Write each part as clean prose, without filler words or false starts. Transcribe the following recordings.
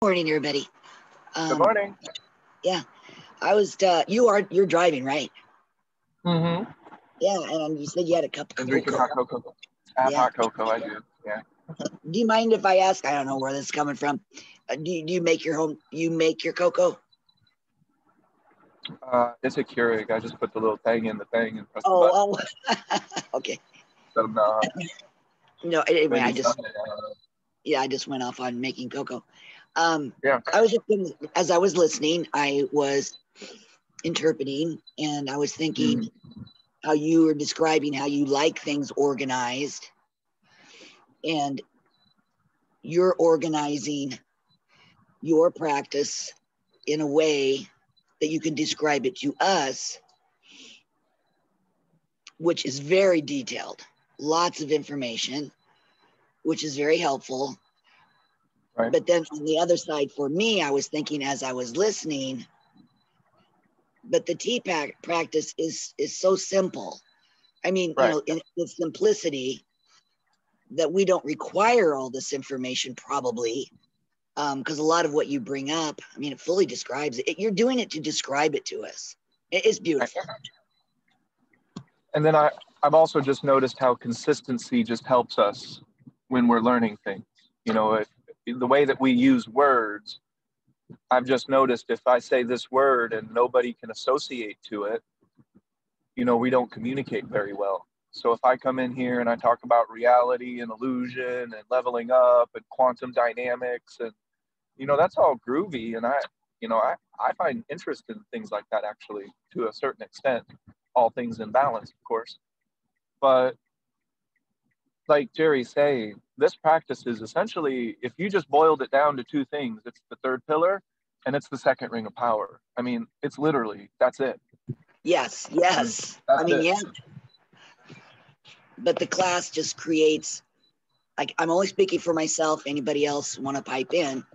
Morning, everybody. Good morning. Yeah, you're driving, right? Mm-hmm. Yeah, and you said you had a cup of I'm drinking cocoa. hot cocoa. I have Yeah. hot cocoa, I do, yeah. Do you mind if I ask? I don't know where this is coming from. Do you make your cocoa? It's a Keurig. I just put the little thing in the thing and press the Oh, button. Okay. So, No, anyway, maybe I just Sunday, went off on making cocoa. yeah. I was as I was listening, I was interpreting, and I was thinking how you were describing how you like things organized, and you're organizing your practice in a way that you can describe it to us, which is very detailed, lots of information, which is very helpful. Right. But then on the other side, for me, I was thinking as I was listening, but the TPAC practice is so simple. I mean, right. In the simplicity that we don't require all this information probably, because a lot of what you bring up, I mean, it fully describes it. You're doing it to describe it to us. It's beautiful. And then I've also just noticed how consistency just helps us when we're learning things. The way that we use words, I've just noticed if I say this word and nobody can associate to it, we don't communicate very well. So if I come in here and I talk about reality and illusion and leveling up and quantum dynamics and, that's all groovy. And I find interest in things like that, actually, to a certain extent, all things in balance, of course. But like Jerry's saying, this practice is essentially, if you just boiled it down to two things, it's the third pillar and it's the second ring of power. I mean, it's literally, that's it. Yes. I mean, yeah. But the class just creates, like, I'm only speaking for myself. Anybody else want to pipe in?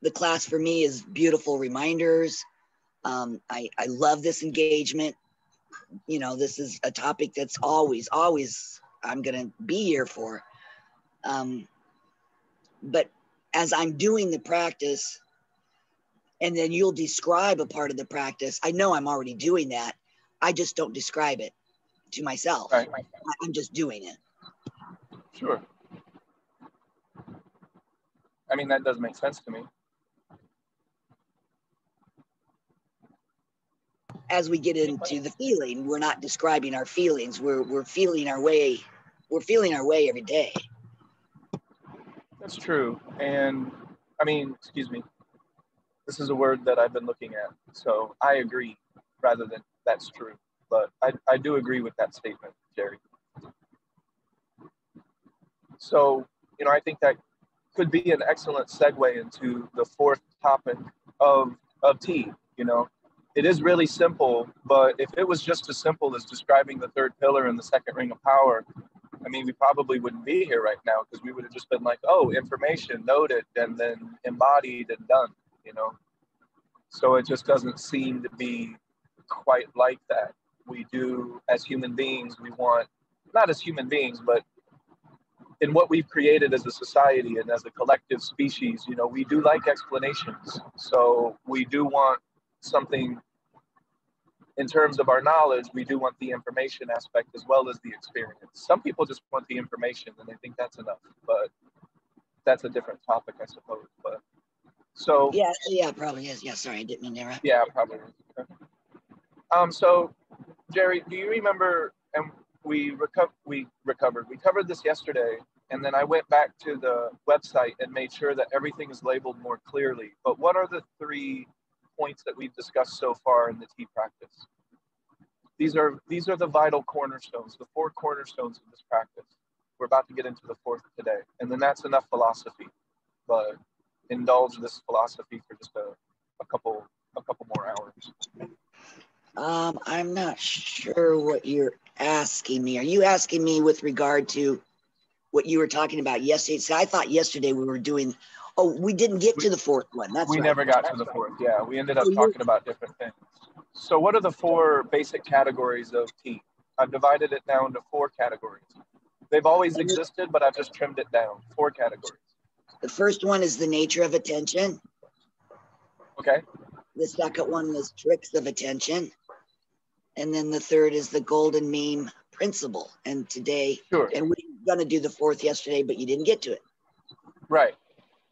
The class for me is beautiful reminders. I love this engagement. This is a topic that's always I'm going to be here for. But as I'm doing the practice, and then you'll describe a part of the practice, I know I'm already doing that. I just don't describe it to myself. right. I'm just doing it. Sure. I mean, that does make sense to me. As we get into the feeling, we're not describing our feelings. We're feeling our way. We're feeling our way every day. That's true. And I mean, excuse me, this is a word that I've been looking at. So I agree rather than that's true. But I do agree with that statement, Jerry. So, I think that could be an excellent segue into the fourth topic of tea. It is really simple, but if it was just as simple as describing the third pillar and the second ring of power, I mean, we probably wouldn't be here right now because we would have just been like, oh, information noted and then embodied and done, So it just doesn't seem to be quite like that. We do, as human beings, we want, not as human beings, but in what we've created as a society and as a collective species, we do like explanations. So we do want something in terms of our knowledge, we do want the information aspect as well as the experience. Some people just want the information and they think that's enough, but that's a different topic, I suppose. But so yeah, probably is. Yeah, sorry, I didn't mean to interrupt. Yeah, probably. So Jerry, do you remember? And we covered this yesterday, and then I went back to the website and made sure that everything is labeled more clearly. But what are the 3 points that we've discussed so far in the tea practice? These are the vital cornerstones, the 4 cornerstones of this practice. We're about to get into the 4th today, and then that's enough philosophy. But indulge this philosophy for just a couple more hours. I'm not sure what you're asking me. Are you asking me with regard to what you were talking about yesterday? So I thought yesterday we were doing. Oh, we didn't get to the 4th one. That's we right. never got to the 4th. Yeah, we ended up talking about different things. So what are the 4 basic categories of tea? I've divided it down to 4 categories. They've always existed, but I've just trimmed it down. 4 categories. The first one is the nature of attention. Okay. The second one was tricks of attention. And then the third is the golden mean principle. And today, Sure. and we were going to do the fourth yesterday, but you didn't get to it. Right.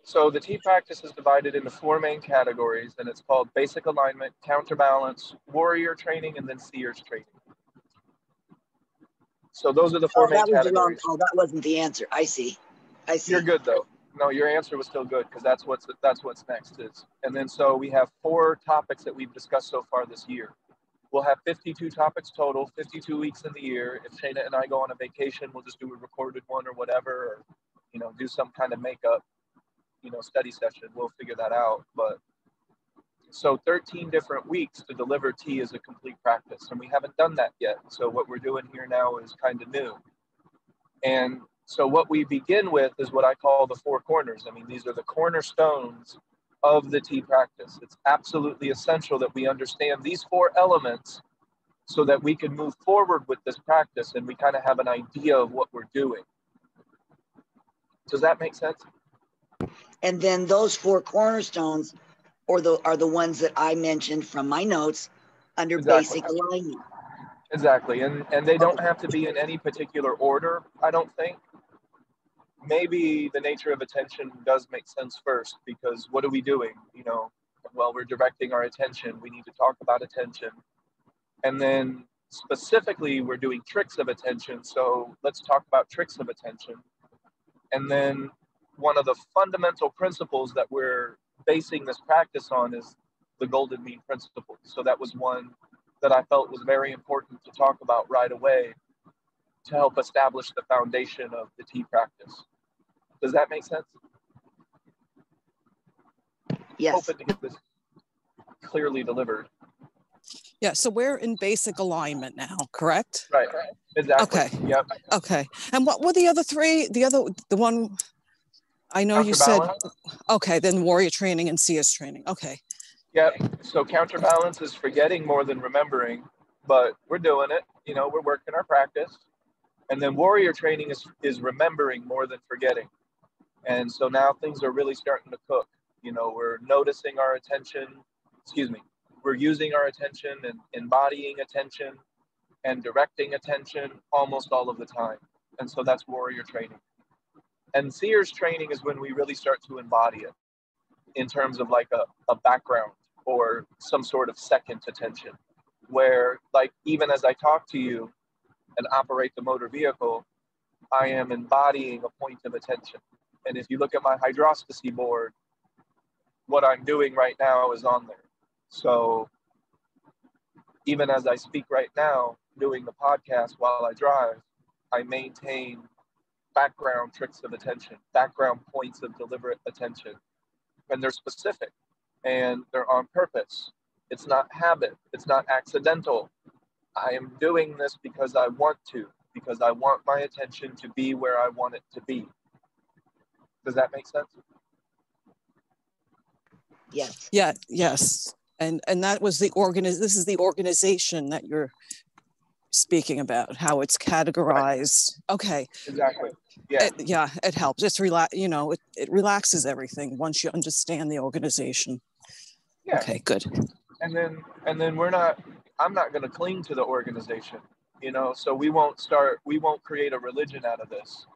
So the T practice is divided into 4 main categories, and it's called basic alignment, counterbalance, warrior training, and then seers training. So those are the 4 main that was categories. wrong. Oh, that wasn't the answer. I see. You're good though. No, your answer was still good, because that's what's next is. And then so we have 4 topics that we've discussed so far this year. We'll have 52 topics total, 52 weeks in the year. If Shayna and I go on a vacation, we'll just do a recorded one or whatever, or, you know, do some kind of makeup, you know, study session. We'll figure that out. But so 13 different weeks to deliver T is a complete practice, and we haven't done that yet. So what we're doing here now is kind of new. And so what we begin with is what I call the 4 corners. I mean, these are the cornerstones of the T practice. It's absolutely essential that we understand these 4 elements so that we can move forward with this practice and we kind of have an idea of what we're doing. Does that make sense? And then those 4 cornerstones are the ones that I mentioned from my notes under basic alignment. Exactly. And they don't have to be in any particular order, I don't think. Maybe the nature of attention does make sense first, because what are we doing? You know, well, we're directing our attention. We need to talk about attention. And then specifically, we're doing tricks of attention. So let's talk about tricks of attention. And then one of the fundamental principles that we're basing this practice on is the golden mean principle. So that was one that I felt was very important to talk about right away to help establish the foundation of the T practice. Does that make sense? Yes. Hoping to get this clearly delivered. Yeah, so we're in basic alignment now, correct? Right, exactly. Okay. Yep. Okay. And what were the other 3? The one, I know you said, okay, then warrior training and CS training. Okay. Yep. So counterbalance is forgetting more than remembering, but we're doing it. You know, we're working our practice. And then warrior training is remembering more than forgetting. And so now things are really starting to cook. You know, we're noticing our attention, we're using our attention and embodying attention and directing attention almost all of the time. And so that's warrior training. And seers training is when we really start to embody it in terms of like a background or some sort of second attention, where like even as I talk to you and operate the motor vehicle, I am embodying a point of attention. And if you look at my hydroscopy board, what I'm doing right now is on there. So even as I speak right now, doing the podcast while I drive, I maintain background tricks of attention, background points of deliberate attention. And they're specific and they're on purpose. It's not habit. It's not accidental. I am doing this because I want to, because I want my attention to be where I want it to be. Does that make sense? Yes. Yeah, yes. And that was this is the organization that you're speaking about, how it's categorized. Right. Okay. Exactly. Yeah. It helps. It's it relaxes everything once you understand the organization. Yeah. Okay, good. And then I'm not going to cling to the organization, you know, so we won't create a religion out of this.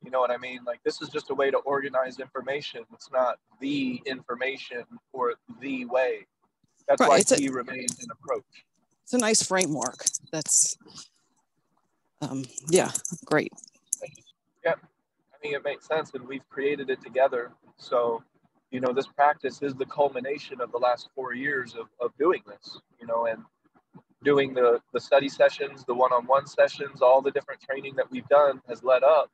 You know what I mean? Like, this is just a way to organize information. It's not the information or the way. That's right. Why T remains an approach. It's a nice framework. That's, yeah, great. Yeah, I mean, it makes sense, and we've created it together. So, you know, this practice is the culmination of the last 4 years of doing this, you know, and doing the study sessions, the one-on-one sessions, all the different training that we've done has led up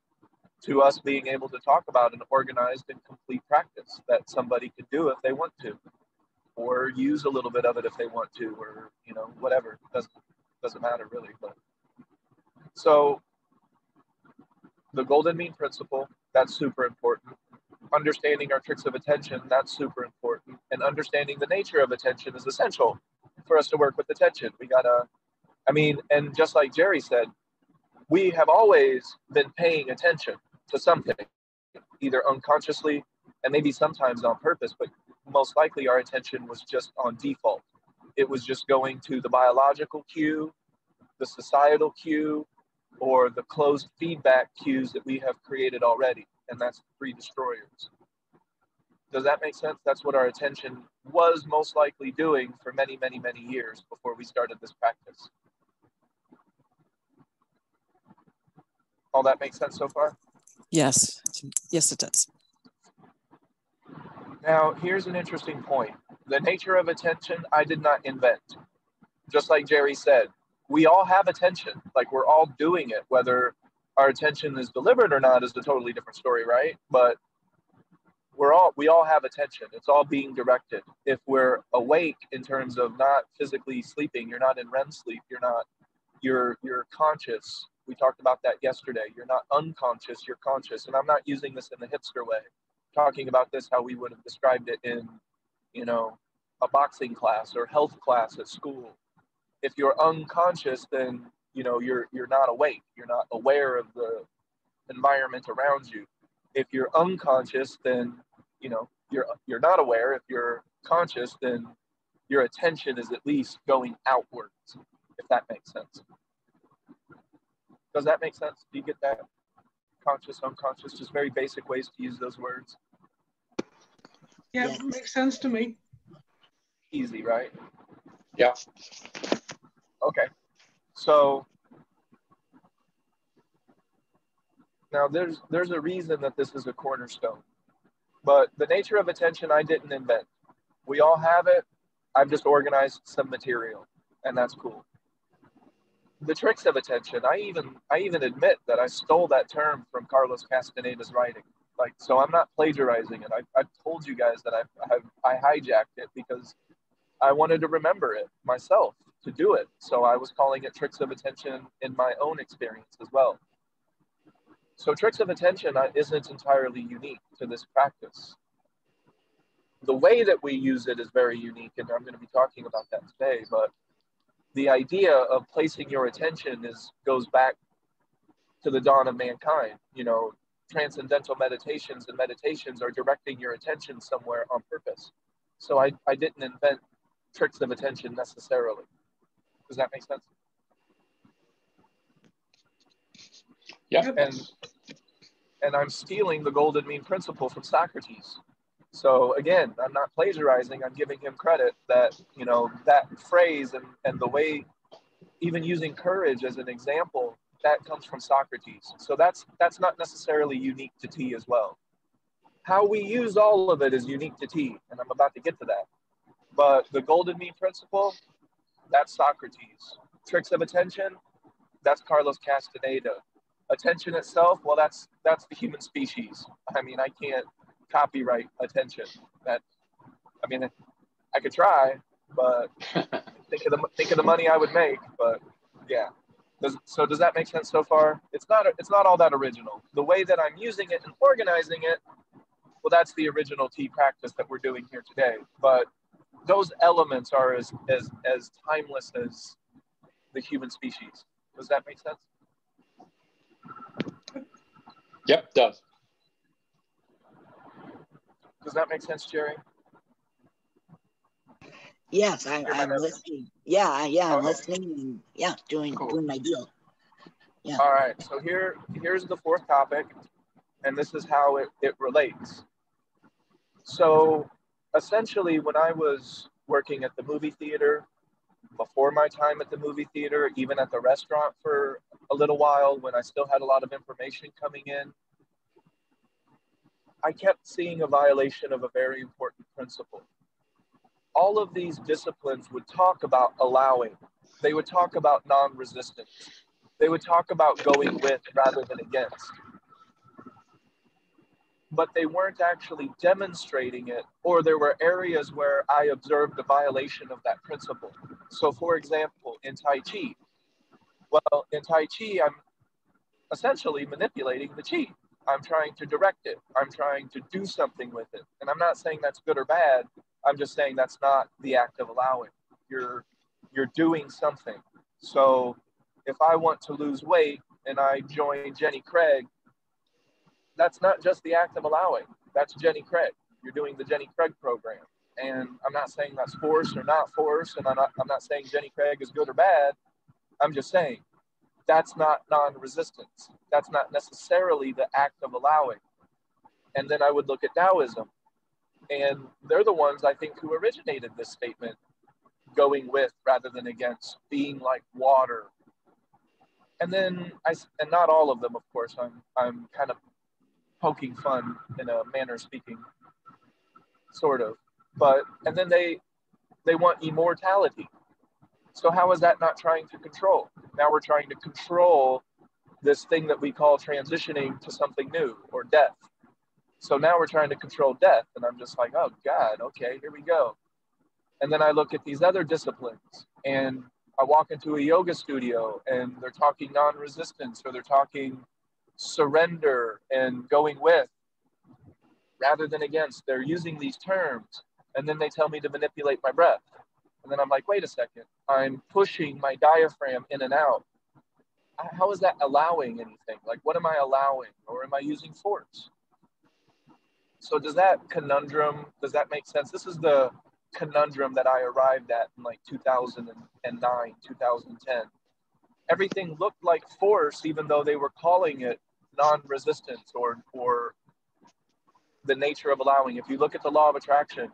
to us being able to talk about an organized and complete practice that somebody could do if they want to, or use a little bit of it if they want to, or, you know, whatever. It doesn't matter really. But so the golden mean principle, that's super important. Understanding our tricks of attention, that's super important. And understanding the nature of attention is essential for us to work with attention. We gotta, I mean, and just like Jerry said, we have always been paying attention to something, either unconsciously and maybe sometimes on purpose, but most likely our attention was just on default. It was just going to the biological cue, the societal cue, or the closed feedback cues that we have created already, and that's three destroyers. Does that make sense? That's what our attention was most likely doing for many, many, many years before we started this practice. All that makes sense so far? Yes. Yes, it does. Now, here's an interesting point. The nature of attention, I did not invent. Just like Jerry said, we all have attention. Like, we're all doing it. Whether our attention is deliberate or not is a totally different story, right? But we all have attention. It's all being directed. If we're awake in terms of not physically sleeping, you're not in REM sleep, you're conscious. We talked about that yesterday. You're not unconscious, you're conscious. And I'm not using this in the hipster way. I'm talking about this how we would have described it in, you know, a boxing class or health class at school. If you're unconscious, then, you know, you're not awake. You're not aware of the environment around you. If you're unconscious, then, you know, you're not aware. If you're conscious, then your attention is at least going outwards, if that makes sense. Does that make sense? Do you get that? Conscious, unconscious, just very basic ways to use those words. Yeah, Yes. makes sense to me. Easy, right? Yeah. Okay. So now there's a reason that this is a cornerstone. But the nature of attention I didn't invent. We all have it. I've just organized some material, and that's cool. The tricks of attention, I even admit that I stole that term from Carlos Castaneda's writing. Like, so I'm not plagiarizing it. I've told you guys that I hijacked it because I wanted to remember it myself to do it. So I was calling it tricks of attention in my own experience as well. So tricks of attention isn't entirely unique to this practice. The way that we use it is very unique, and I'm going to be talking about that today, but the idea of placing your attention goes back to the dawn of mankind. You know, transcendental meditations and meditations are directing your attention somewhere on purpose. So I didn't invent tricks of attention necessarily. Does that make sense? Yeah. And I'm stealing the golden mean principle from Socrates. So again, I'm not plagiarizing, I'm giving him credit that, you know, that phrase and the way, even using courage as an example, that comes from Socrates. So that's not necessarily unique to tea as well. How we use all of it is unique to tea, and I'm about to get to that. But the golden mean principle, that's Socrates. Tricks of attention, that's Carlos Castaneda. Attention itself, well, that's the human species. I mean, I can't copyright attention. I could try, but think of the money I would make. But yeah. Does that make sense so far? It's not all that original. The way that I'm using it and organizing it, well, that's the original tea practice that we're doing here today. But those elements are as timeless as the human species. Does that make sense? Yep, does. Does that make sense, Jerry? Yes, I'm listening. Yeah, I'm listening and yeah, doing my deal. Yeah. All right, so here's the fourth topic, and this is how it relates. So essentially, when I was working at the movie theater, before my time at the movie theater, even at the restaurant for a little while, when I still had a lot of information coming in, I kept seeing a violation of a very important principle. All of these disciplines would talk about allowing. They would talk about non-resistance. They would talk about going with rather than against. But they weren't actually demonstrating it, or there were areas where I observed a violation of that principle. So for example, in Tai Chi, well, in Tai Chi, I'm essentially manipulating the Chi. I'm trying to direct it. I'm trying to do something with it. And I'm not saying that's good or bad. I'm just saying that's not the act of allowing. You're doing something. So if I want to lose weight and I join Jenny Craig, that's not just the act of allowing. That's Jenny Craig. You're doing the Jenny Craig program. And I'm not saying that's force or not force, and I'm not saying Jenny Craig is good or bad. I'm just saying that's not non-resistance. That's not necessarily the act of allowing. And then I would look at Taoism, and they're the ones I think who originated this statement, going with rather than against, being like water. And then and not all of them, of course. I'm kind of poking fun in a manner speaking, sort of. But and then they want immortality. So how is that not trying to control? Now we're trying to control this thing that we call transitioning to something new, or death. So now we're trying to control death, and I'm just like, oh God, okay, here we go. And then I look at these other disciplines, and I walk into a yoga studio, and they're talking non-resistance, or they're talking surrender and going with rather than against. They're using these terms, and then they tell me to manipulate my breath. And then I'm like, wait a second, I'm pushing my diaphragm in and out. How is that allowing anything? Like, what am I allowing? Or am I using force? So does that conundrum, does that make sense? This is the conundrum that I arrived at in like 2009, 2010. Everything looked like force, even though they were calling it non-resistance or the nature of allowing. If you look at the law of attraction,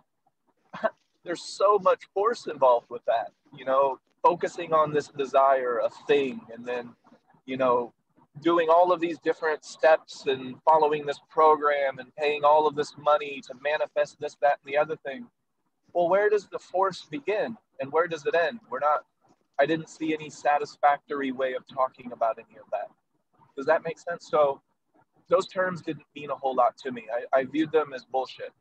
there's so much force involved with that, you know, focusing on this desire, a thing, and then, you know, doing all of these different steps and following this program and paying all of this money to manifest this, that, and the other thing. Well, where does the force begin and where does it end? I didn't see any satisfactory way of talking about any of that. Does that make sense? So those terms didn't mean a whole lot to me. I viewed them as bullshit.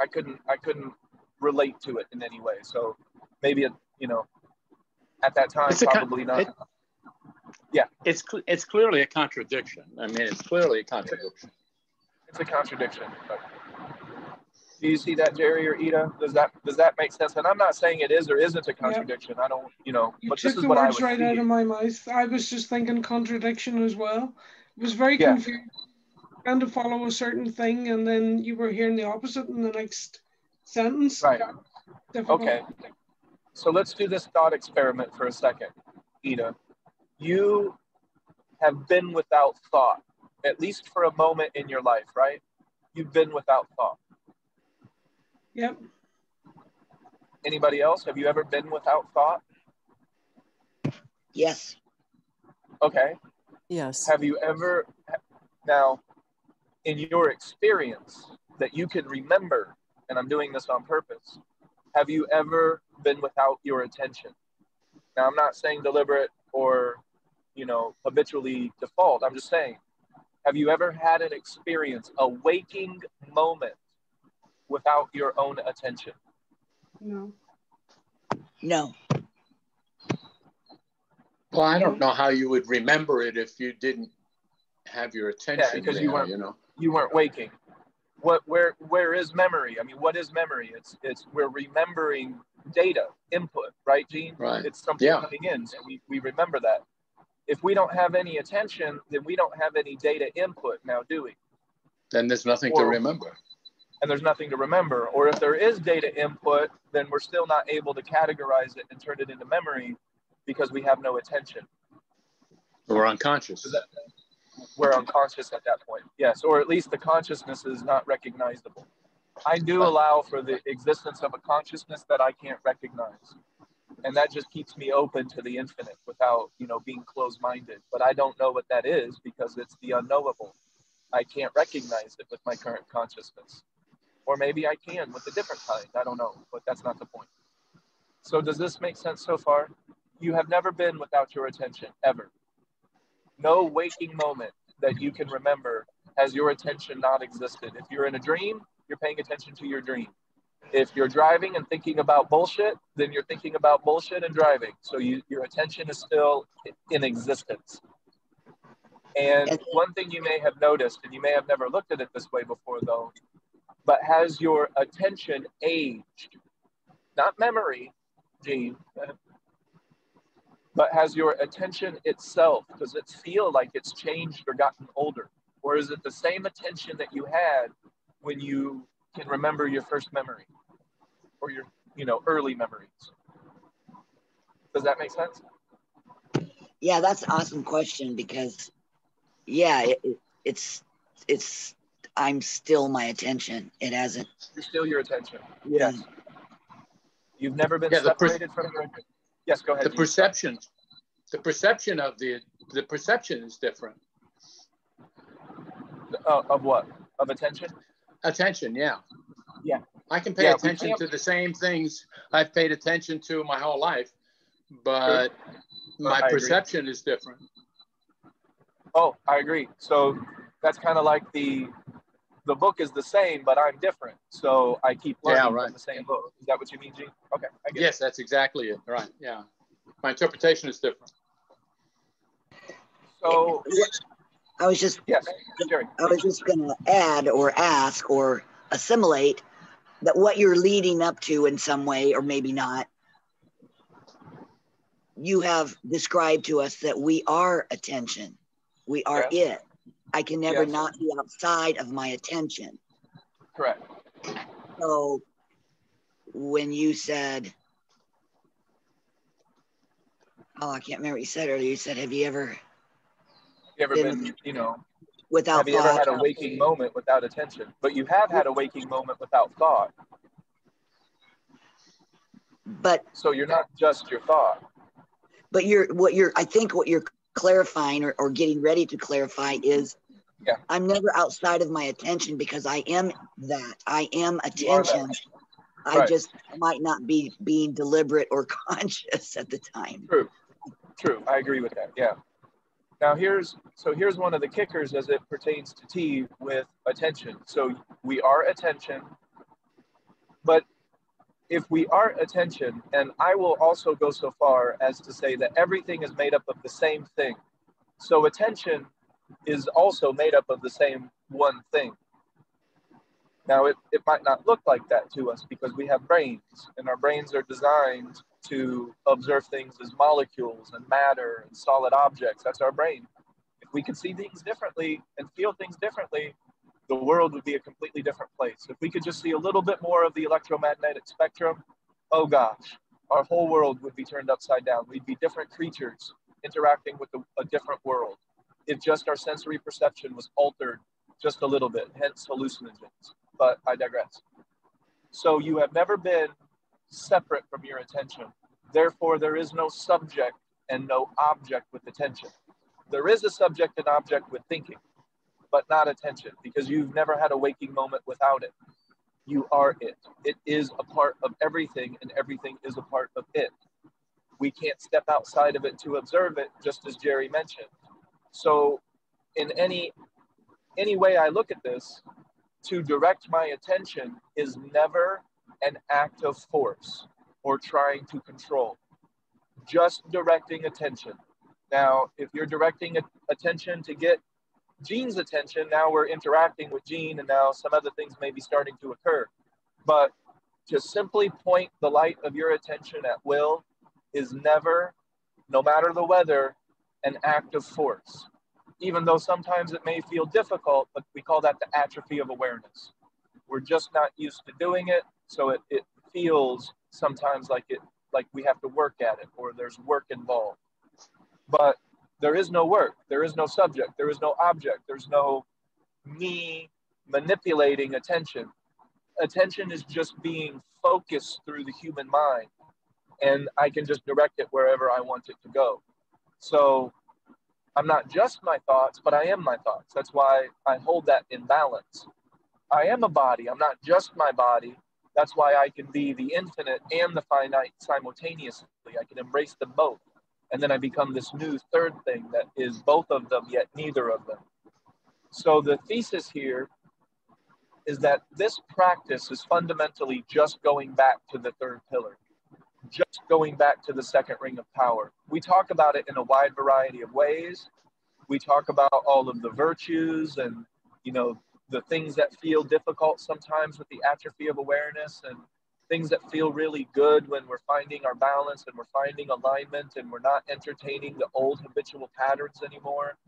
I couldn't relate to it in any way. So maybe it, you know, at that time, probably not. Yeah. It's clearly a contradiction. I mean, it's clearly a contradiction. It's a contradiction. But do you see that, Jerry or Ida? Does that make sense? And I'm not saying it is or isn't a contradiction. Yep. I don't, you know, you but took this is the what I words was right seeing. out of my mouth. I was just thinking contradiction as well. It was very confusing. Trying to follow a certain thing, and then you were hearing the opposite in the next sentence. Right. Okay. So let's do this thought experiment for a second. Ida, you have been without thought, at least for a moment in your life, right? You've been without thought. Yep. Anybody else? Have you ever been without thought? Yes. Okay. Yes. Have you ever, now, in your experience that you can remember, and I'm doing this on purpose, have you ever been without your attention? Now, I'm not saying deliberate or, you know, habitually default. I'm just saying, have you ever had an experience, a waking moment without your own attention? No. No. Well, I don't know how you would remember it if you didn't have your attention. Yeah, because there, you weren't waking. Where is memory? I mean, what is memory? It's we're remembering data, input, right, Gene? Right. It's something coming in, so we remember that. If we don't have any attention, then we don't have any data input now, do we? Then there's nothing to remember. And there's nothing to remember. Or if there is data input, then we're still not able to categorize it and turn it into memory because we have no attention. We're unconscious. We're unconscious at that point. Yes, or at least the consciousness is not recognizable. I do allow for the existence of a consciousness that I can't recognize. And that just keeps me open to the infinite without, you know, being closed-minded. But I don't know what that is because it's the unknowable. I can't recognize it with my current consciousness. Or maybe I can with a different kind. I don't know, but that's not the point. So does this make sense so far? You have never been without your attention, ever. No waking moment that you can remember has your attention not existed. If you're in a dream, you're paying attention to your dream. If you're driving and thinking about bullshit, then you're thinking about bullshit and driving. So your attention is still in existence. And one thing you may have noticed, and you may have never looked at it this way before though, but has your attention aged? Not memory, Gene, but has your attention itself, does it feel like it's changed or gotten older? Or is it the same attention that you had when you can remember your first memory or your, early memories? Does that make sense? Yeah, that's an awesome question because, yeah, it's I'm still my attention. It hasn't. You're still your attention. Yeah. Yes. You've never been Yeah, separated from your. Yes, go ahead. The perception of the perception is different. Of what? Of attention? Attention, yeah. Yeah. I can pay attention to the same things I've paid attention to my whole life, but my perception is different. Oh, I agree. So that's kind of like the book is the same, but I'm different. So I keep learning from the same book. Is that what you mean, Gene? Okay, I get Yes, that's exactly it. Right. Yeah. My interpretation is different. So I was just Jerry. I was just going to add or ask or assimilate that what you're leading up to in some way, or maybe not, you have described to us that we are attention. We are it. I can never not be outside of my attention. Correct. So when you said, I can't remember what you said earlier. You said, have you ever been without have you thought? ever had a waking moment without attention? But you have had a waking moment without thought. But so you're not just your thought. But I think what you're clarifying or getting ready to clarify is I'm never outside of my attention because I am that. I am attention. I just might not be being deliberate or conscious at the time. True. I agree with that. Yeah. Now here's one of the kickers as it pertains to T with attention. So we are attention, but if we are attention, and I will also go so far as to say that everything is made up of the same thing. So attention is also made up of the same one thing. Now it might not look like that to us because we have brains, and our brains are designed to observe things as molecules and matter and solid objects. That's our brain. If we could see things differently and feel things differently, the world would be a completely different place. If we could just see a little bit more of the electromagnetic spectrum, oh gosh, our whole world would be turned upside down. We'd be different creatures interacting with a different world. If just our sensory perception was altered just a little bit, hence hallucinogens. But I digress. So you have never been separate from your attention. Therefore, there is no subject and no object with attention. There is a subject and object with thinking, but not attention, because you've never had a waking moment without it. You are it. It is a part of everything, and everything is a part of it. We can't step outside of it to observe it, just as Jerry mentioned. So in any way I look at this, to direct my attention is never an act of force or trying to control, just directing attention. Now, if you're directing attention to get Gene's attention, now we're interacting with Gene, and now some other things may be starting to occur. But to simply point the light of your attention at will is never, no matter the weather, an act of force. Even though sometimes it may feel difficult, but we call that the atrophy of awareness. We're just not used to doing it, so it feels sometimes like we have to work at it, or there's work involved. But there is no work, there is no subject, there is no object, there's no me manipulating attention. Attention is just being focused through the human mind, and I can just direct it wherever I want it to go. So I'm not just my thoughts, but I am my thoughts. That's why I hold that in balance. I am a body. I'm not just my body. That's why I can be the infinite and the finite simultaneously. I can embrace them both. And then I become this new third thing that is both of them, yet neither of them. So the thesis here is that this practice is fundamentally just going back to the third pillar, just going back to the second ring of power. We talk about it in a wide variety of ways. We talk about all of the virtues and, the things that feel difficult sometimes with the atrophy of awareness, and things that feel really good when we're finding our balance and we're finding alignment and we're not entertaining the old habitual patterns anymore.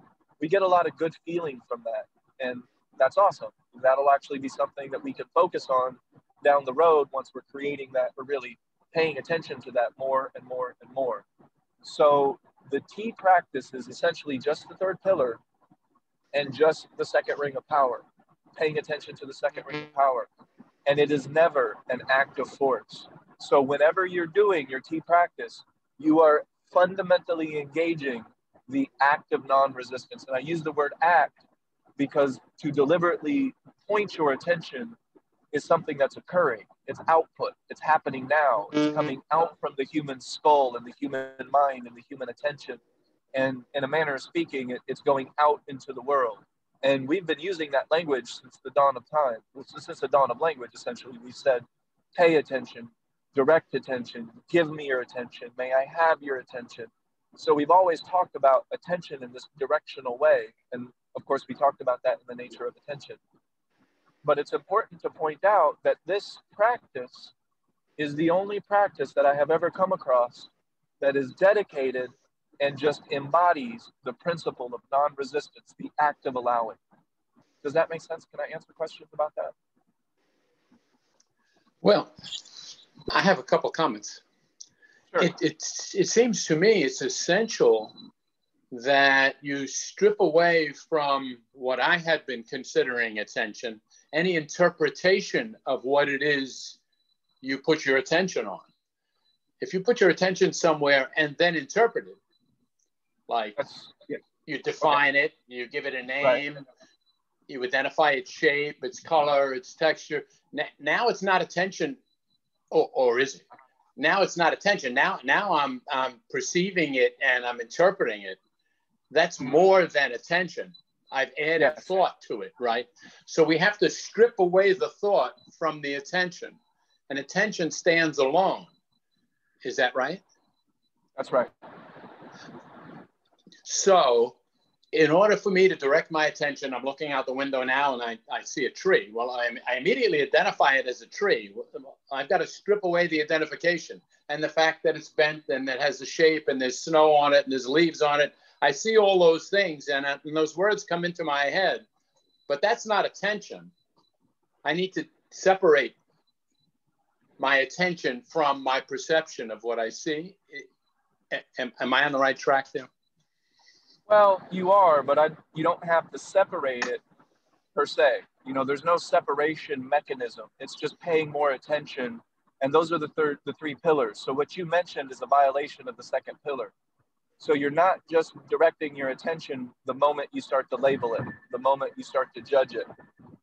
We get a lot of good feeling from that. And that's awesome. That'll actually be something that we can focus on down the road once we're creating that, we're really paying attention to that more and more and more. So the T practice is essentially just the third pillar and just the second ring of power, paying attention to the second ring of power. And it is never an act of force. So whenever you're doing your T practice, you are fundamentally engaging the act of non-resistance. And I use the word act because to deliberately point your attention is something that's occurring. It's output. It's happening now. It's coming out from the human skull and the human mind and the human attention. And in a manner of speaking, it's going out into the world. And we've been using that language since the dawn of time. Since the dawn of language, essentially, we said, pay attention, direct attention, give me your attention, may I have your attention. So we've always talked about attention in this directional way. And of course, we talked about that in the nature of attention. But it's important to point out that this practice is the only practice that I have ever come across that is dedicated and just embodies the principle of non-resistance, the act of allowing. Does that make sense? Can I answer questions about that? Well, I have a couple comments. Sure. It seems to me it's essential that you strip away from what I had been considering attention, any interpretation of what it is you put your attention on. If you put your attention somewhere and then interpret it, like you define it, you give it a name, right. You identify its shape, its color, its texture. Now it's not attention, or is it? Now it's not attention. Now I'm perceiving it and I'm interpreting it. That's more than attention. I've added thought to it, right? So we have to strip away the thought from the attention, and attention stands alone. Is that right? That's right. So in order for me to direct my attention, I'm looking out the window now and I see a tree. Well, I immediately identify it as a tree. I've got to strip away the identification and the fact that it's bent and it has a shape and there's snow on it and there's leaves on it. I see all those things and those words come into my head, but that's not attention. I need to separate my attention from my perception of what I see. Am I on the right track there? Well, you are, but you don't have to separate it per se. You know, there's no separation mechanism. It's just paying more attention. And those are the three pillars. So what you mentioned is a violation of the second pillar. So you're not just directing your attention the moment you start to label it, the moment you start to judge it.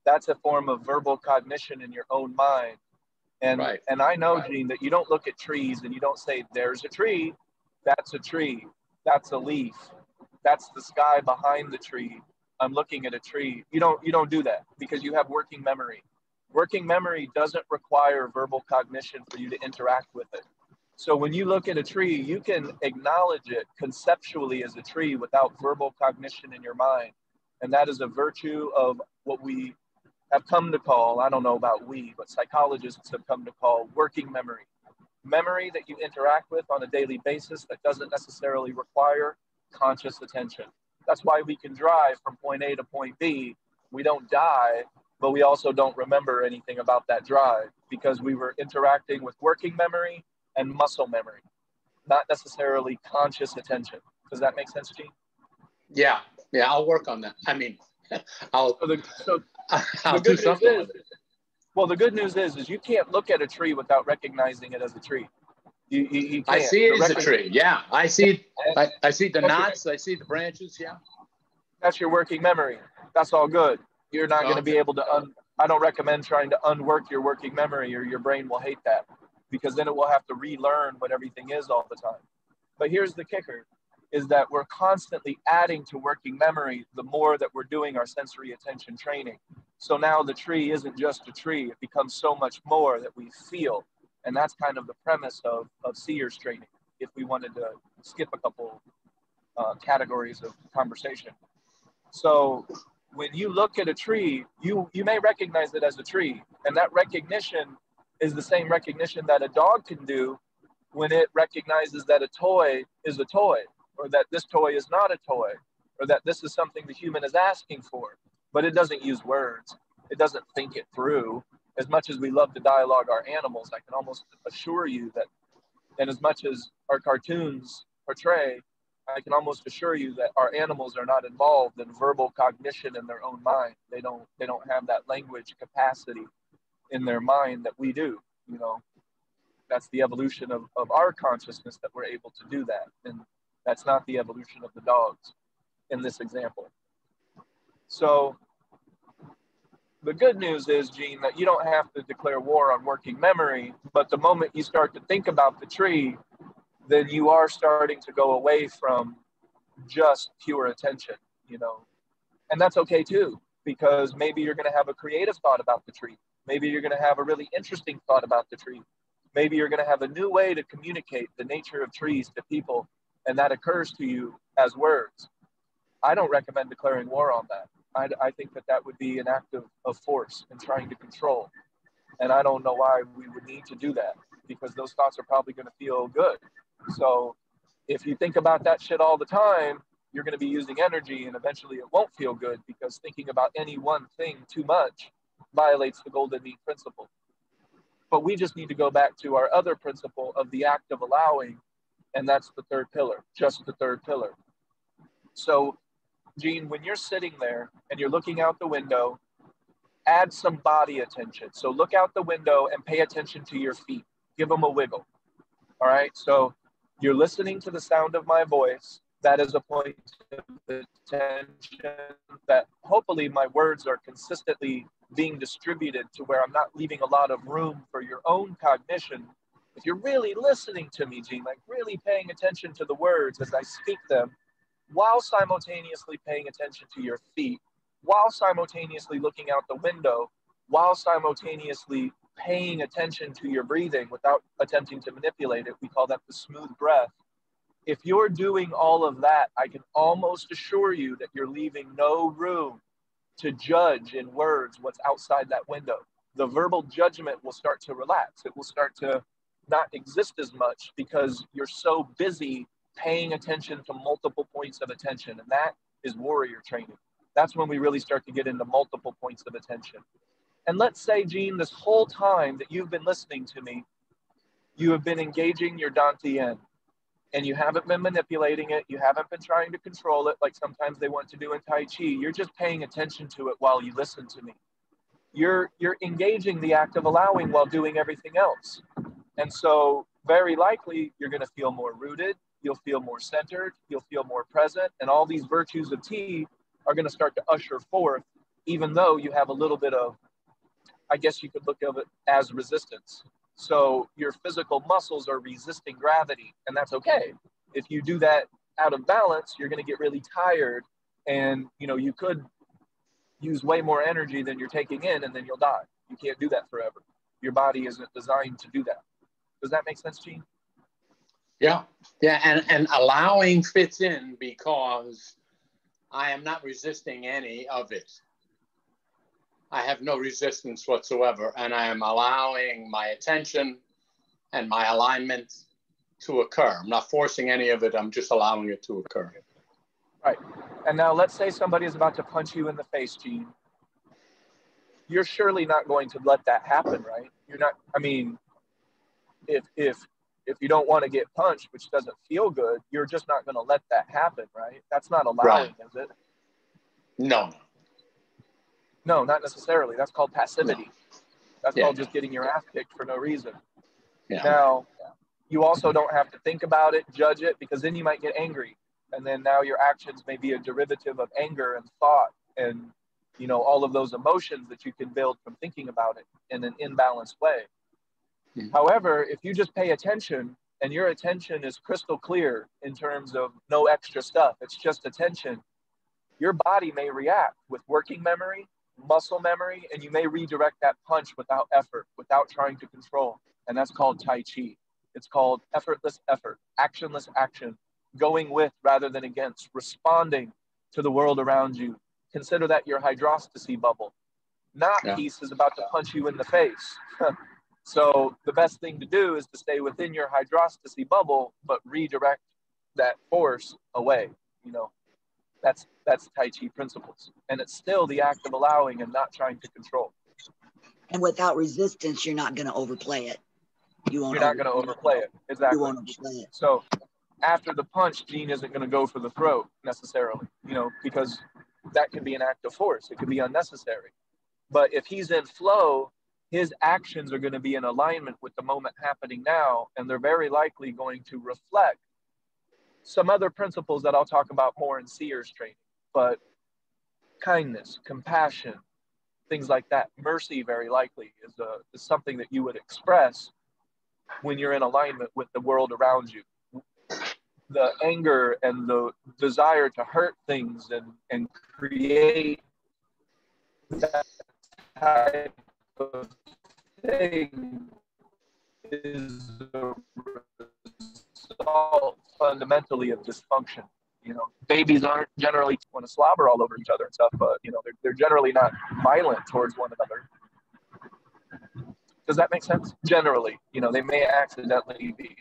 That's a form of verbal cognition in your own mind. And, right. And I know, right. Gene, that you don't look at trees and you don't say, there's a tree, that's a tree, that's a leaf, that's the sky behind the tree, I'm looking at a tree. You don't do that because you have working memory. Working memory doesn't require verbal cognition for you to interact with it. So when you look at a tree, you can acknowledge it conceptually as a tree without verbal cognition in your mind. And that is a virtue of what we have come to call, I don't know about we, but psychologists have come to call working memory. Memory that you interact with on a daily basis that doesn't necessarily require conscious attention. That's why we can drive from point A to point B. We don't die, but we also don't remember anything about that drive because we were interacting with working memory and muscle memory, not necessarily conscious attention. Does that make sense, Gene? Yeah, I'll work on that. I mean, I'll do something. Well, the good news is you can't look at a tree without recognizing it as a tree. You can't. I see it as a tree. Yeah, I see the knots. I see the branches. Yeah. That's your working memory. That's all good. You're not going to be able to I don't recommend trying to unwork your working memory or your brain will hate that because then it will have to relearn what everything is all the time. But here's the kicker is that we're constantly adding to working memory the more that we're doing our sensory attention training. So now the tree isn't just a tree. It becomes so much more that we feel. And that's kind of the premise of seers training, if we wanted to skip a couple categories of conversation. So when you look at a tree, you may recognize it as a tree. And that recognition is the same recognition that a dog can do when it recognizes that a toy is a toy, or that this toy is not a toy, or that this is something the human is asking for. but it doesn't use words. It doesn't think it through. As much as we love to dialogue our animals, I can almost assure you that, and as much as our cartoons portray, I can almost assure you that our animals are not involved in verbal cognition in their own mind. They don't have that language capacity in their mind that we do. You know, that's the evolution of our consciousness that we're able to do that. And that's not the evolution of the dogs in this example. So the good news is, Gene, that you don't have to declare war on working memory, but the moment you start to think about the tree, then you are starting to go away from just pure attention, you know. And that's okay too, because maybe you're going to have a creative thought about the tree. Maybe you're going to have a really interesting thought about the tree. Maybe you're going to have a new way to communicate the nature of trees to people, and that occurs to you as words. I don't recommend declaring war on that. I think that would be an act of force and trying to control. And I don't know why we would need to do that, because those thoughts are probably going to feel good. So if you think about that shit all the time, you're going to be using energy, and eventually it won't feel good, because thinking about any one thing too much violates the golden mean principle. But we just need to go back to our other principle of the act of allowing, and that's the third pillar, just the third pillar. So, Gene, when you're sitting there and you're looking out the window, add some body attention. So look out the window and pay attention to your feet. Give them a wiggle. All right. So you're listening to the sound of my voice. That is a point of attention that hopefully my words are consistently being distributed to where I'm not leaving a lot of room for your own cognition. If you're really listening to me, Gene, like really paying attention to the words as I speak them, while simultaneously paying attention to your feet, while simultaneously looking out the window, while simultaneously paying attention to your breathing without attempting to manipulate it. We call that the smooth breath. If you're doing all of that, I can almost assure you that you're leaving no room to judge in words what's outside that window. The verbal judgment will start to relax. It will start to not exist as much because you're so busy paying attention to multiple points of attention. And that is warrior training. That's when we really start to get into multiple points of attention. And let's say, Gene, this whole time that you've been listening to me, you have been engaging your Dantian, and you haven't been manipulating it. You haven't been trying to control it like sometimes they want to do in Tai Chi. You're just paying attention to it while you listen to me. You're engaging the act of allowing while doing everything else. And so very likely you're going to feel more rooted. You'll feel more centered. You'll feel more present. And all these virtues of T are going to start to usher forth, even though you have a little bit of, I guess you could look at it as resistance. So your physical muscles are resisting gravity, and that's okay. If you do that out of balance, you're going to get really tired, and you could use way more energy than you're taking in, and then you'll die. You can't do that forever. Your body isn't designed to do that. Does that make sense, Gene? Yeah, and allowing fits in because I am not resisting any of it. I have no resistance whatsoever, and I am allowing my attention and my alignment to occur. I'm not forcing any of it. I'm just allowing it to occur. Right. And now let's say somebody is about to punch you in the face, Gene. You're surely not going to let that happen, right? You're not, I mean, if you don't want to get punched, which doesn't feel good, you're just not going to let that happen, right? That's not allowing, is it? No. No, not necessarily. That's called passivity. No. That's called just getting your ass kicked for no reason. Yeah. Now, you also don't have to think about it, judge it, because then you might get angry. And then now your actions may be a derivative of anger and thought and, all of those emotions that you can build from thinking about it in an imbalanced way. Mm-hmm. However, if you just pay attention and your attention is crystal clear in terms of no extra stuff, it's just attention, your body may react with working memory, muscle memory, and you may redirect that punch without effort, without trying to control. And that's called Tai Chi. It's called effortless effort, actionless action, going with rather than against, responding to the world around you. Consider that your hydrostasy bubble. Not peace is about to punch you in the face. So the best thing to do is to stay within your hydrostasy bubble, but redirect that force away, That's Tai Chi principles. And it's still the act of allowing and not trying to control. And without resistance, you're not going to overplay it. You're not going to overplay it. Exactly. You won't overplay it. So after the punch, Gene isn't going to go for the throat necessarily, you know, because that can be an act of force. It could be unnecessary. But if he's in flow, his actions are going to be in alignment with the moment happening now, and they're very likely going to reflect some other principles that I'll talk about more in seers training. But kindness, compassion, things like that. Mercy, very likely, is something that you would express when you're in alignment with the world around you. The anger and the desire to hurt things and create that type of thing is a result fundamentally of dysfunction. You know, babies aren't generally want to slobber all over each other and stuff, but you know, they're generally not violent towards one another. Does that make sense? Generally, you know, they may accidentally be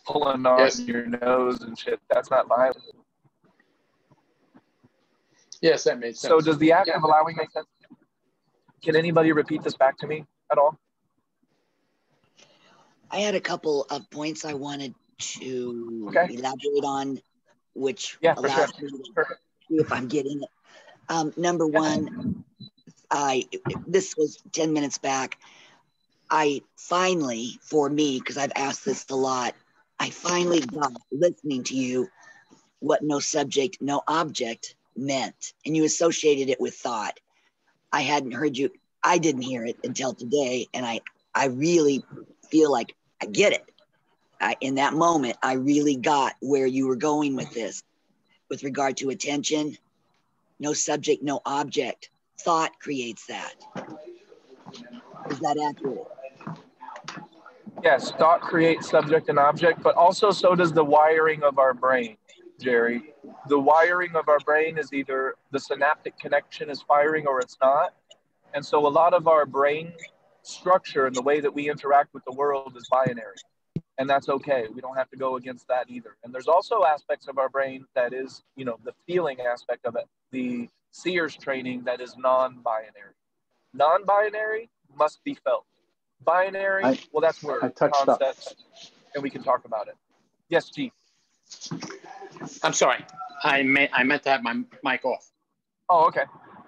pulling on your nose and shit. That's not violent. Yes, that makes sense. So does the act of allowing make sense? Can anybody repeat this back to me at all? I had a couple of points I wanted to elaborate on, which allows me to see if I'm getting it. Number one, this was 10 minutes back. I finally, for me, because I've asked this a lot, I finally got, listening to you, what no subject, no object meant. And you associated it with thought. I hadn't heard you, I didn't hear it until today. And I really feel like I get it. In that moment, I really got where you were going with this, with regard to attention, no subject, no object. Thought creates that. Is that accurate? Yes, thought creates subject and object, but also so does the wiring of our brain, Jerry. The wiring of our brain is either the synaptic connection is firing or it's not. And so a lot of our brain structure and the way that we interact with the world is binary. And that's okay. We don't have to go against that either. And there's also aspects of our brain that is, you know, the feeling aspect of it, the seers training that is non-binary. Non-binary must be felt. Binary, well, that's where concepts, and we can talk about it. Yes, G. I'm sorry. I meant to have my mic off. Oh, okay.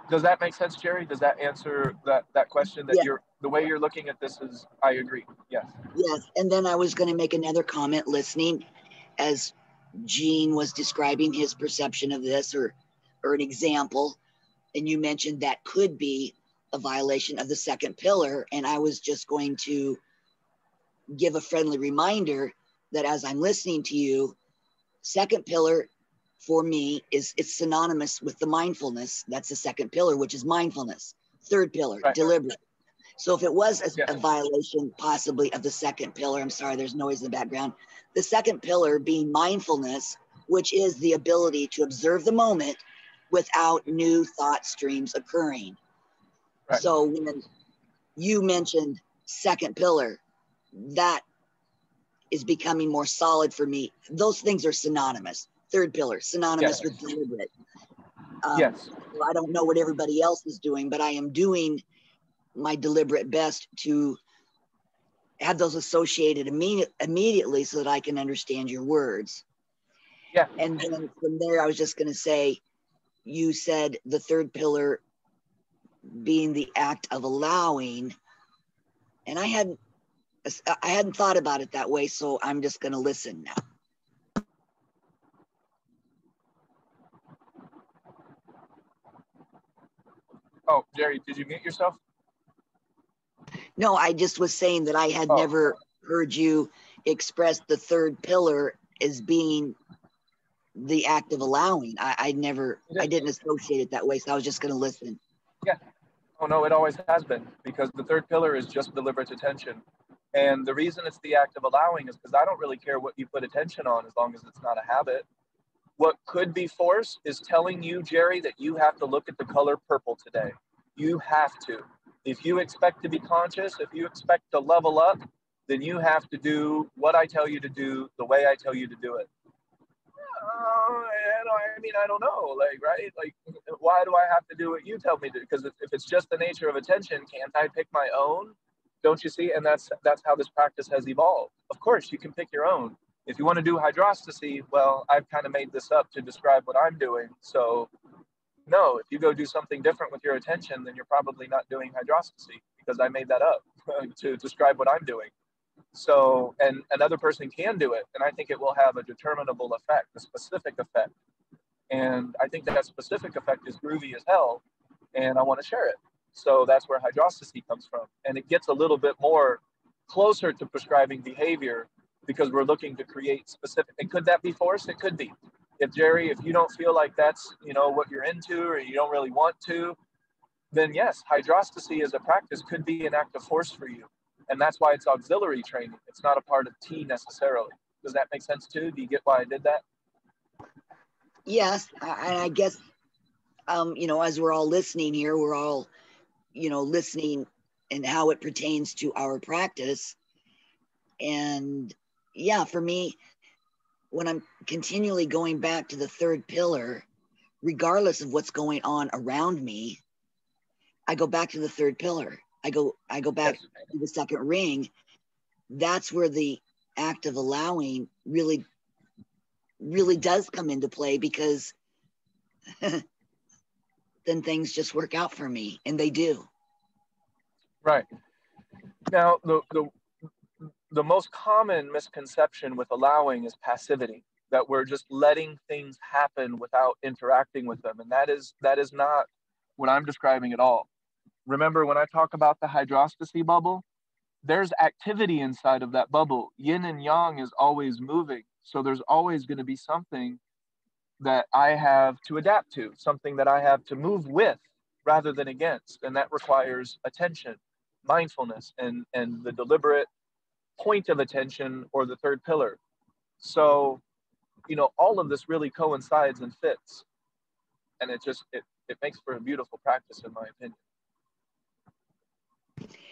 Does that make sense, Jerry? Does that answer that question? That the way you're looking at this is, I agree. Yes. Yes, and then I was going to make another comment listening as Gene was describing his perception of this or an example, and you mentioned that could be a violation of the second pillar, and I was just going to give a friendly reminder that as I'm listening to you, second pillar for me it's synonymous with the mindfulness. That's the second pillar, which is mindfulness. Third pillar, deliberate. So if it was a violation possibly of the second pillar, I'm sorry, there's noise in the background. The second pillar being mindfulness, which is the ability to observe the moment without new thought streams occurring. Right. So when you mentioned second pillar, that is becoming more solid for me. Those things are synonymous. Third pillar, synonymous with deliberate. Yes. Well, I don't know what everybody else is doing, but I am doing my deliberate best to have those associated immediately so that I can understand your words. Yeah. And then from there, I was just going to say, you said the third pillar being the act of allowing, and I hadn't thought about it that way, so I'm just going to listen now. Oh, Jerry, did you mute yourself? No, I just was saying that I had never heard you express the third pillar as being the act of allowing. I didn't associate it that way, so I was just going to listen. Yeah. Oh, no, it always has been, because the third pillar is just deliberate attention. And the reason it's the act of allowing is because I don't really care what you put attention on as long as it's not a habit. What could be force is telling you, Jerry, that you have to look at the color purple today. You have to. If you expect to be conscious, if you expect to level up, then you have to do what I tell you to do the way I tell you to do it. I mean, I don't know, like, right? Like, why do I have to do what you tell me to? Because if it's just the nature of attention, can't I pick my own? Don't you see? And that's how this practice has evolved. Of course, you can pick your own. If you want to do hydrostasy, well, I've kind of made this up to describe what I'm doing. So no, if you go do something different with your attention, then you're probably not doing hydrostasy, because I made that up to describe what I'm doing. So, and another person can do it, and I think it will have a determinable effect, a specific effect. And I think that specific effect is groovy as hell, and I want to share it. So that's where hydrostasy comes from. And it gets a little bit more closer to prescribing behavior, because we're looking to create specific. And could that be force? It could be. If Jerry, if you don't feel like that's, what you're into, or you don't really want to, then yes, hydrostasy as a practice could be an act of force for you. And that's why it's auxiliary training. It's not a part of T necessarily. Does that make sense too? Do you get why I did that? Yes, I guess, as we're all listening here, we're all, listening and how it pertains to our practice. And yeah, for me, when I'm continually going back to the third pillar, regardless of what's going on around me, I go back to the third pillar. I go back to the second ring. That's where the act of allowing really, really does come into play, because then things just work out for me, and they do. Right. Now, the most common misconception with allowing is passivity, that we're just letting things happen without interacting with them. And that is not what I'm describing at all. Remember, when I talk about the hydrostasy bubble, there's activity inside of that bubble. Yin and yang is always moving. So there's always going to be something that I have to adapt to, something that I have to move with rather than against. And that requires attention, mindfulness, and the deliberate point of attention, or the third pillar. So, all of this really coincides and fits. And it makes for a beautiful practice, in my opinion.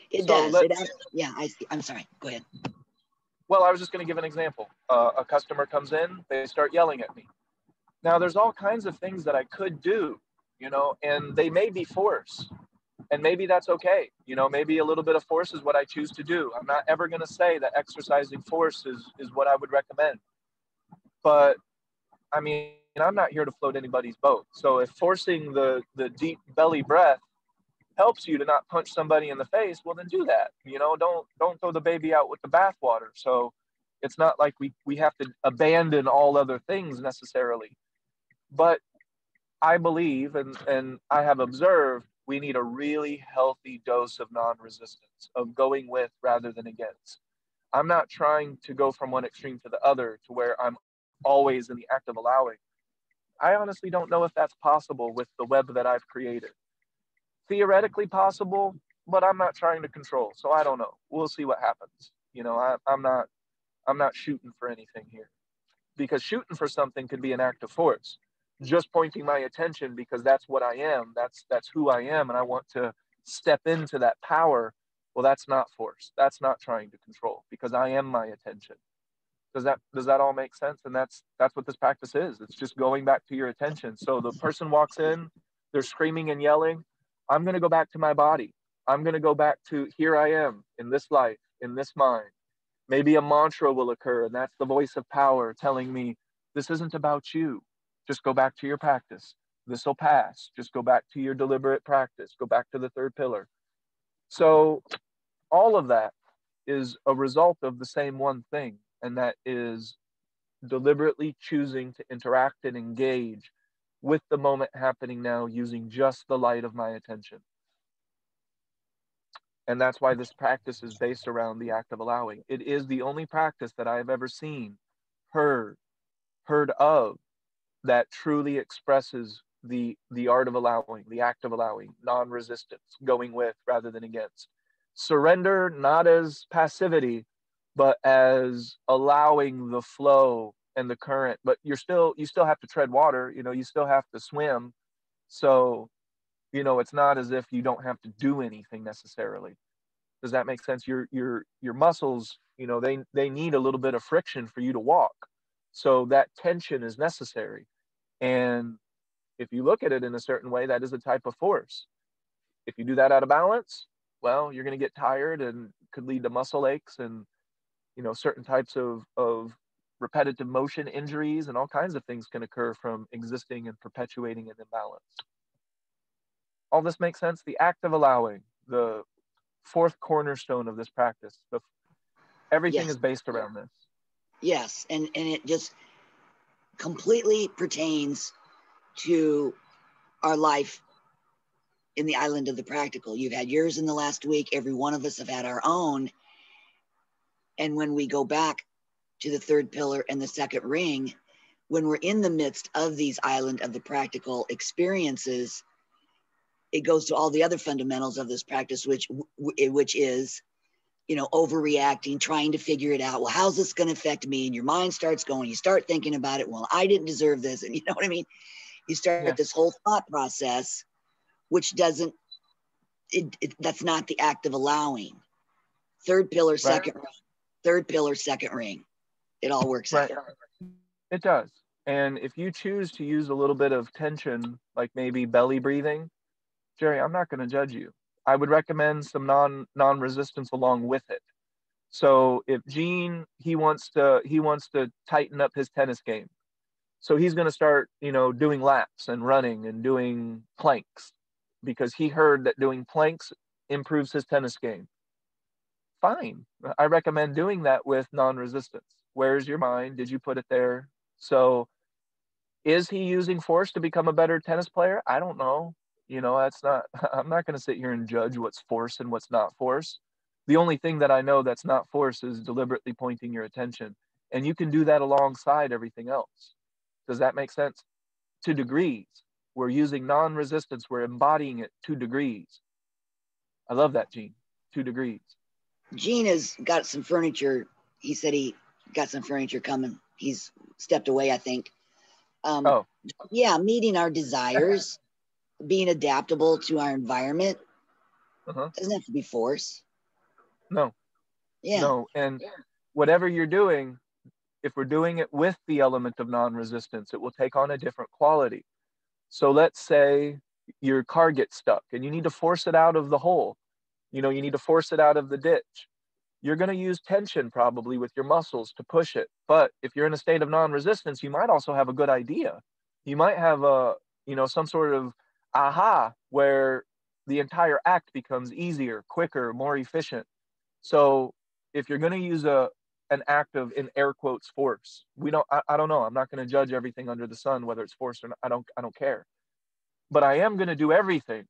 It does. Yeah, I see. I'm sorry. Go ahead. Well, I was just going to give an example. A customer comes in, they start yelling at me. Now, there's all kinds of things that I could do, and they may be force. And maybe that's okay. Maybe a little bit of force is what I choose to do. I'm not ever going to say that exercising force is what I would recommend. But, I mean, I'm not here to float anybody's boat. So if forcing the deep belly breath helps you to not punch somebody in the face, well, then do that. Don't throw the baby out with the bathwater. So it's not like we have to abandon all other things necessarily. But I believe, and I have observed, we need a really healthy dose of non-resistance, of going with rather than against. I'm not trying to go from one extreme to the other to where I'm always in the act of allowing. I honestly don't know if that's possible with the web that I've created. Theoretically possible, but I'm not trying to control. So I don't know. We'll see what happens. I'm not shooting for anything here, because shooting for something could be an act of force. Just pointing my attention because that's what I am, that's who I am, and I want to step into that power, well, that's not force. That's not trying to control, because I am my attention. Does that all make sense? And that's what this practice is. It's just going back to your attention. So the person walks in, they're screaming and yelling. I'm going to go back to my body. I'm going to go back to, here I am in this life, in this mind. Maybe a mantra will occur, and that's the voice of power telling me, this isn't about you. Just go back to your practice. This will pass. Just go back to your deliberate practice. Go back to the third pillar. So all of that is a result of the same one thing, and that is deliberately choosing to interact and engage with the moment happening now using just the light of my attention. And that's why this practice is based around the act of allowing. It is the only practice that I have ever seen, heard of, that truly expresses the art of allowing, the act of allowing, non-resistance, going with rather than against. Surrender, not as passivity, but as allowing the flow and the current. But you still have to tread water, you still have to swim. So, it's not as if you don't have to do anything necessarily. Does that make sense? Your muscles, they need a little bit of friction for you to walk. So that tension is necessary. And if you look at it in a certain way, that is a type of force. If you do that out of balance, well, you're going to get tired and could lead to muscle aches and, you know, certain types of repetitive motion injuries, and all kinds of things can occur from existing and perpetuating an imbalance. All this makes sense? The act of allowing, the fourth cornerstone of this practice. Everything Yes. is based around this. Yes, and it just completely pertains to our life in the island of the practical. You've had yours in the last week. Every one of us have had our own. And when we go back to the third pillar and the second ring, when we're in the midst of these island of the practical experiences, it goes to all the other fundamentals of this practice, which is, you know, overreacting, trying to figure it out. Well, how's this going to affect me? And your mind starts going, you start thinking about it. Well, I didn't deserve this. And you know what I mean? You start this whole thought process, which doesn't, that's not the act of allowing. Third pillar, second ring. Third pillar, second ring. It all works out. It does. And if you choose to use a little bit of tension, like maybe belly breathing, Jerry, I'm not going to judge you. I would recommend some non-resistance along with it. So if Gene, he wants to tighten up his tennis game. So he's going to start, you know, doing laps and running and doing planks, because he heard that doing planks improves his tennis game. Fine. I recommend doing that with non-resistance. Where's your mind? Did you put it there? So is he using force to become a better tennis player? I don't know. You know, I'm not going to sit here and judge what's force and what's not force. The only thing that I know that's not force is deliberately pointing your attention. And you can do that alongside everything else. Does that make sense? To degrees. We're using non-resistance. We're embodying it 2 degrees. I love that, Gene. 2 degrees. Gene has got some furniture. He said he got some furniture coming. He's stepped away, I think. Yeah, meeting our desires, being adaptable to our environment. Doesn't have to be force. No. Yeah. No. And whatever you're doing, if we're doing it with the element of non-resistance, it will take on a different quality. So let's say your car gets stuck and you need to force it out of the hole. You know, you need to force it out of the ditch. You're going to use tension probably with your muscles to push it. But if you're in a state of non-resistance, you might also have a good idea. You might have some sort of aha where the entire act becomes easier, quicker, more efficient. So if you're going to use an act of, in air quotes, force, I don't know. I'm not going to judge everything under the sun, whether it's force or not. I don't care. But I am going to do everything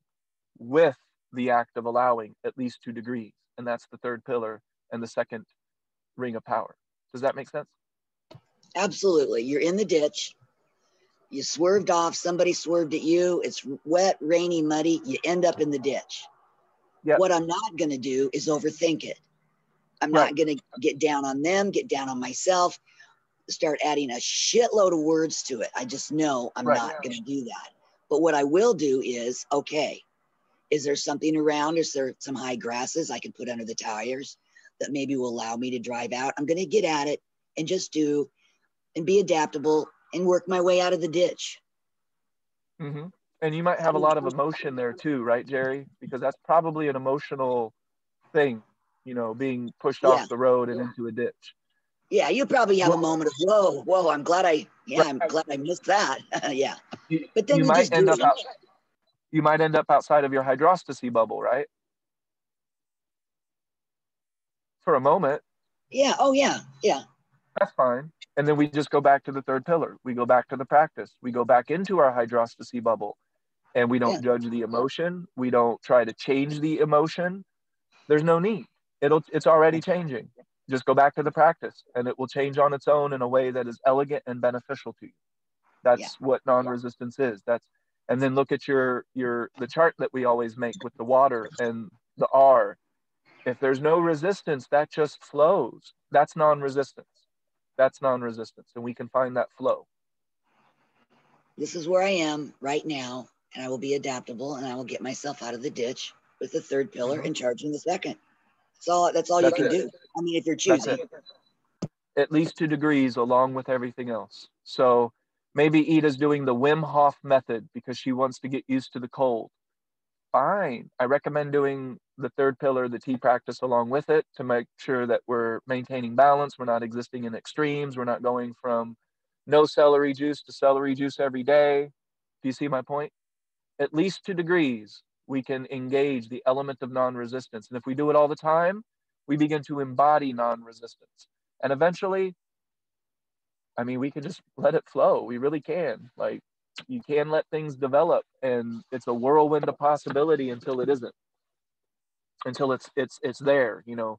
with the act of allowing at least 2 degrees. And that's the third pillar and the second ring of power. Does that make sense? Absolutely. You're in the ditch. You swerved off. Somebody swerved at you. It's wet, rainy, muddy. You end up in the ditch. Yep. What I'm not going to do is overthink it. I'm not going to get down on them, get down on myself, start adding a shitload of words to it. I just know I'm not going to do that. But what I will do is, okay, is there something around? Is there some high grasses I can put under the tires that maybe will allow me to drive out? I'm going to get at it and just do and be adaptable and work my way out of the ditch. Mm-hmm. And you might have a lot of emotion there too, right, Jerry? Because that's probably an emotional thing, you know, being pushed off the road and into a ditch. Yeah, you probably have a moment of whoa, I'm glad I missed that. Yeah. But then you might end up you might end up outside of your hydrostasy bubble, right? For a moment. Yeah. Oh yeah. Yeah. That's fine. And then we just go back to the third pillar. We go back to the practice. We go back into our hydrostasy bubble, and we don't judge the emotion. We don't try to change the emotion. There's no need. It's already changing. Just go back to the practice, and it will change on its own in a way that is elegant and beneficial to you. That's what non-resistance is. And then look at the chart that we always make with the water and the R. If there's no resistance, that just flows. That's non-resistance. That's non-resistance, and we can find that flow. This is where I am right now, and I will be adaptable, and I will get myself out of the ditch with the third pillar and charging the second. That's all you can do. I mean, if you're choosing. at least 2 degrees along with everything else. So maybe Ida's doing the Wim Hof method because she wants to get used to the cold. Fine. I recommend doing the 3rd pillar, the tea practice, along with it to make sure that we're maintaining balance. We're not existing in extremes. We're not going from no celery juice to celery juice every day. Do you see my point? At least 2 degrees, we can engage the element of non-resistance. And if we do it all the time, we begin to embody non-resistance. And eventually, I mean, we can just let it flow. We really can. Like, you can let things develop, and it's a whirlwind of possibility until it isn't, until it's there, you know,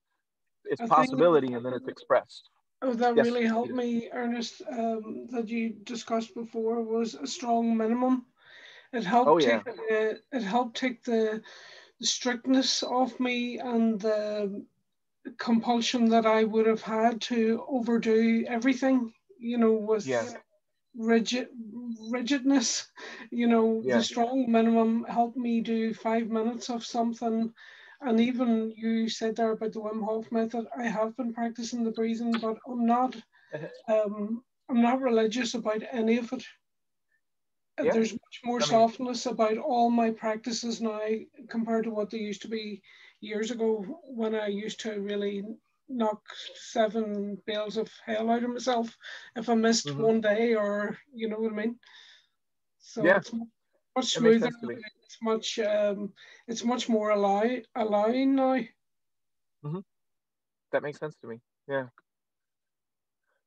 it's I possibility think and then it's expressed. that Yes. really helped me, Ernest, that you discussed before was a strong minimum. It helped take the strictness off me and the compulsion that I would have had to overdo everything, you know, with rigidness. You know, the strong minimum helped me do 5 minutes of something. And even you said there about the Wim Hof method. I have been practicing the breathing, but I'm not religious about any of it. There's much more softness about all my practices now compared to what they used to be years ago, when I used to really knock 7 bales of hell out of myself if I missed one day, or you know what I mean. So it's much smoother. It's much more allowing now. That makes sense to me. Yeah.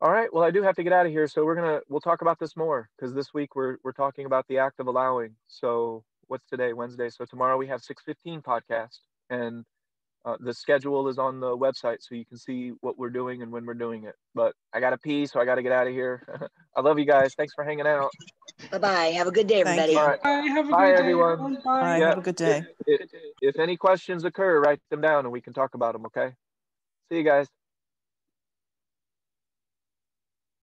All right. Well, I do have to get out of here, so we'll talk about this more, because this week we're talking about the act of allowing. So what's today? Wednesday. So tomorrow we have 6:15 podcast, and the schedule is on the website, so you can see what we're doing and when we're doing it. But I got to pee, so I got to get out of here. I love you guys. Thanks for hanging out. Bye-bye. Have a good day, everybody. All right. Bye. Have a Bye, good everyone. Day. Bye. Have a good day. If any questions occur, write them down and we can talk about them, okay? See you guys.